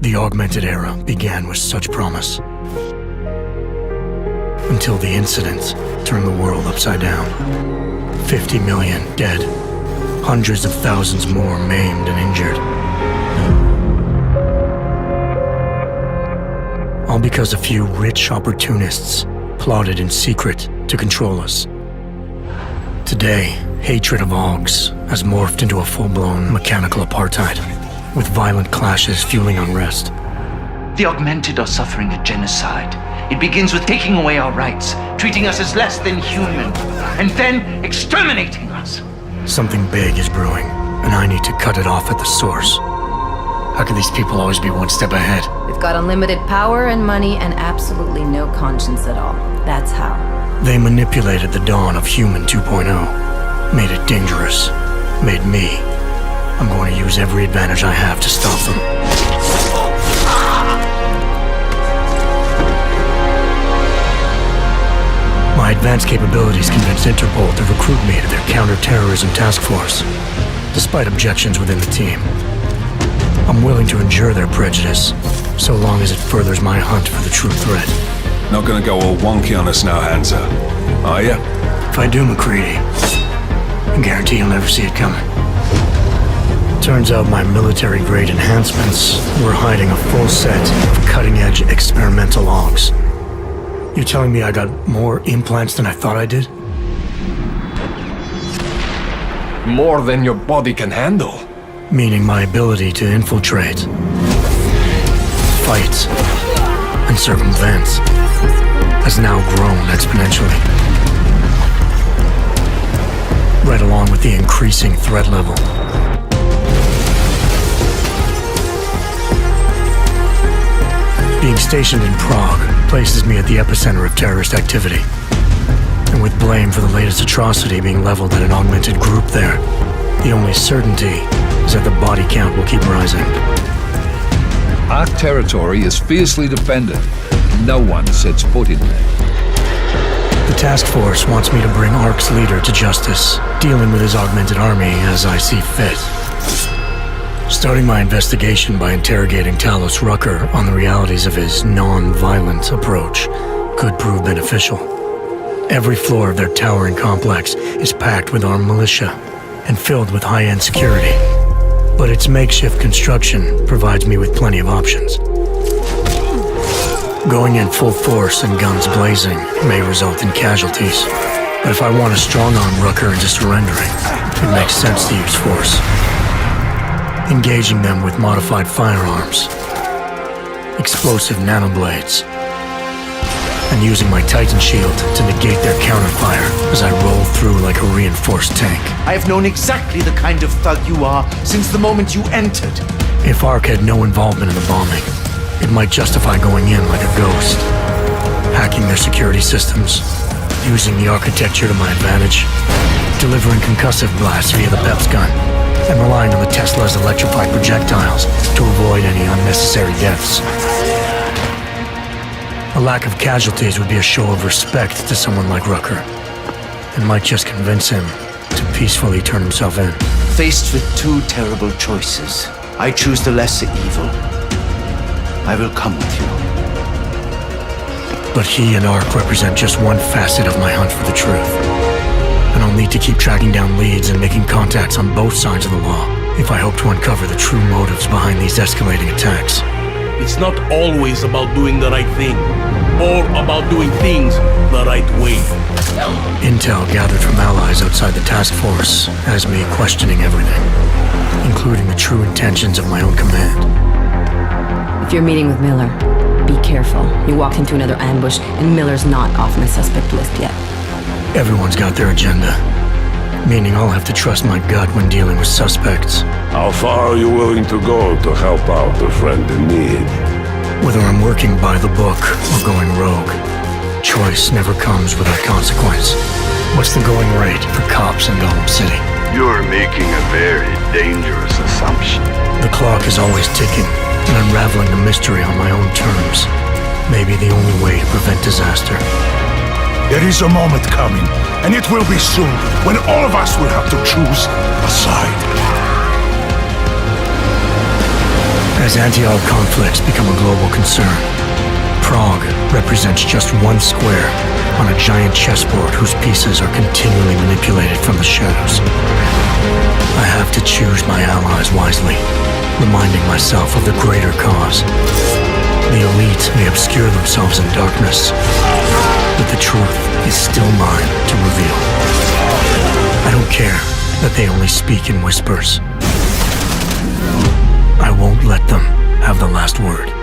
The augmented era began with such promise. Until the incident turned the world upside down. 50 million dead. Hundreds of thousands more maimed and injured. All because a few rich opportunists plotted in secret to control us. Today, hatred of Augs has morphed into a full-blown mechanical apartheid, with violent clashes fueling unrest. The augmented are suffering a genocide. It begins with taking away our rights, treating us as less than human, and then exterminating us. Something big is brewing, and I need to cut it off at the source. How can these people always be one step ahead? They've got unlimited power and money and absolutely no conscience at all. That's how. They manipulated the dawn of Human 2.0, made it dangerous, made me. I'm going to use every advantage I have to stop them. My advanced capabilities convinced Interpol to recruit me to their counter-terrorism task force, despite objections within the team. I'm willing to endure their prejudice, so long as it furthers my hunt for the true threat. Not gonna go all wonky on us now, Hansa, are ya? If I do, McCready, I guarantee you'll never see it coming. Turns out my military-grade enhancements were hiding a full set of cutting-edge experimental logs. You telling me I got more implants than I thought I did? More than your body can handle. Meaning my ability to infiltrate, fight, and circumvent has now grown exponentially. Right along with the increasing threat level. Being stationed in Prague places me at the epicenter of terrorist activity. And with blame for the latest atrocity being leveled at an augmented group there, the only certainty is that the body count will keep rising. Our territory is fiercely defended. No one sets foot in there. The task force wants me to bring ARC's leader to justice, dealing with his augmented army as I see fit. Starting my investigation by interrogating Talos Rucker on the realities of his non-violent approach could prove beneficial. Every floor of their towering complex is packed with armed militia and filled with high-end security. But its makeshift construction provides me with plenty of options. Going in full force and guns blazing may result in casualties. But if I want to strong-arm Rucker into surrendering, it makes sense to use force. Engaging them with modified firearms, explosive nanoblades, and using my Titan shield to negate their counterfire as I roll through like a reinforced tank. I have known exactly the kind of thug you are since the moment you entered. If ARC had no involvement in the bombing, it might justify going in like a ghost, hacking their security systems, using the architecture to my advantage, delivering concussive blasts via the PEPS gun, and relying on the Tesla's electrified projectiles to avoid any unnecessary deaths. A lack of casualties would be a show of respect to someone like Rucker, and might just convince him to peacefully turn himself in. Faced with two terrible choices, I choose the lesser evil. I will come with you. But he and ARC represent just one facet of my hunt for the truth. And I'll need to keep tracking down leads and making contacts on both sides of the law if I hope to uncover the true motives behind these escalating attacks. It's not always about doing the right thing, or about doing things the right way. Intel gathered from allies outside the task force has me questioning everything, including the true intentions of my own command. If you're meeting with Miller, be careful. You walked into another ambush, and Miller's not off my suspect list yet. Everyone's got their agenda, meaning I'll have to trust my gut when dealing with suspects. How far are you willing to go to help out a friend in need? Whether I'm working by the book or going rogue, choice never comes without consequence. What's the going rate for cops in Gotham City? You're making a very dangerous assumption. The clock is always ticking, and unraveling the mystery on my own terms may be the only way to prevent disaster. There is a moment coming, and it will be soon, when all of us will have to choose a side. As anti-Arab conflicts become a global concern, Prague represents just one square on a giant chessboard whose pieces are continually manipulated from the shadows. I have to choose my allies wisely, reminding myself of the greater cause. The elite may obscure themselves in darkness, but the truth is still mine to reveal. I don't care that they only speak in whispers. I won't let them have the last word.